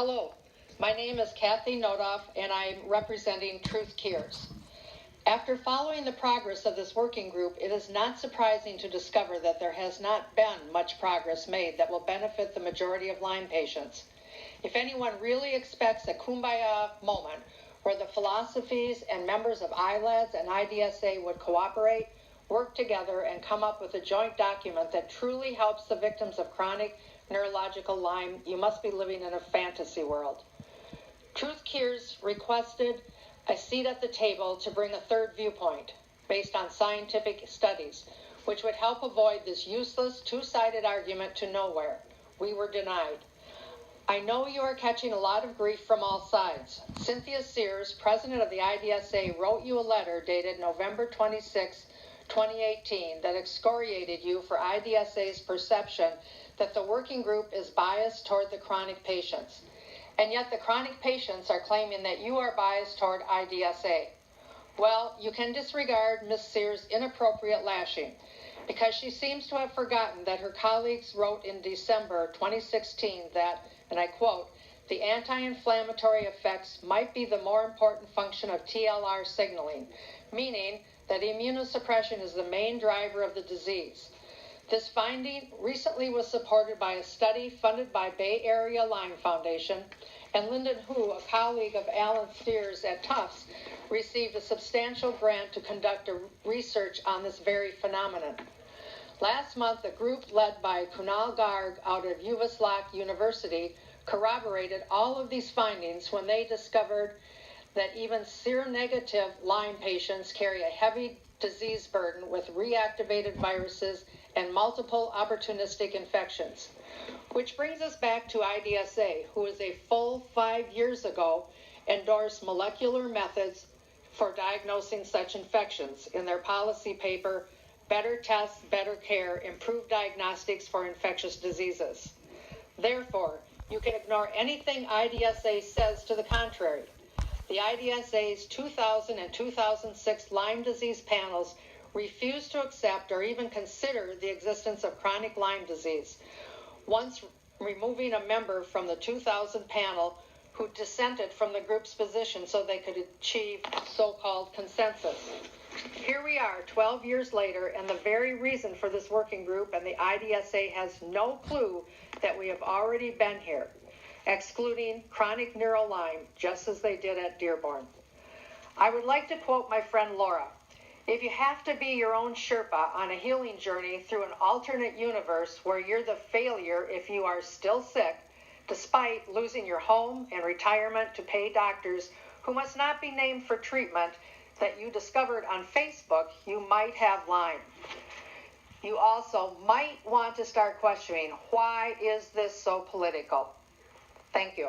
Hello, my name is Kathy Nodoff and I'm representing Truth Cures. After following the progress of this working group, it is not surprising to discover that there has not been much progress made that will benefit the majority of Lyme patients. If anyone really expects a kumbaya moment where the philosophies and members of ILADS and IDSA would cooperate, work together, and come up with a joint document that truly helps the victims of chronic neurological Lyme, you must be living in a fantasy world. Truth Cures requested a seat at the table to bring a third viewpoint based on scientific studies, which would help avoid this useless two-sided argument to nowhere. We were denied. I know you are catching a lot of grief from all sides. Cynthia Sears, president of the IDSA, wrote you a letter dated November 26, 2018 that excoriated you for IDSA's perception that the working group is biased toward the chronic patients. And yet the chronic patients are claiming that you are biased toward IDSA. Well, you can disregard Ms. Sears' inappropriate lashing because she seems to have forgotten that her colleagues wrote in December 2016 that, and I quote, the anti-inflammatory effects might be the more important function of TLR signaling, meaning that immunosuppression is the main driver of the disease. This finding recently was supported by a study funded by Bay Area Lyme Foundation, and Lyndon Hu, a colleague of Alan Steers at Tufts, received a substantial grant to conduct a research on this very phenomenon. Last month, a group led by Kunal Garg out of Uvaslock University corroborated all of these findings when they discovered that even seronegative Lyme patients carry a heavy disease burden with reactivated viruses and multiple opportunistic infections. Which brings us back to IDSA, who is a full 5 years ago endorsed molecular methods for diagnosing such infections in their policy paper, Better Tests, Better Care, Improved Diagnostics for Infectious Diseases. Therefore, you can ignore anything IDSA says to the contrary. The IDSA's 2000 and 2006 Lyme disease panels refuse to accept or even consider the existence of chronic Lyme disease, once removing a member from the 2000 panel who dissented from the group's position so they could achieve so-called consensus. Here we are 12 years later, and the very reason for this working group and the IDSA has no clue that we have already been here, excluding chronic neuro-Lyme, just as they did at Dearborn. I would like to quote my friend Laura. If you have to be your own Sherpa on a healing journey through an alternate universe where you're the failure if you are still sick, despite losing your home and retirement to pay doctors who must not be named for treatment that you discovered on Facebook, you might have Lyme. You also might want to start questioning, why is this so political? Thank you.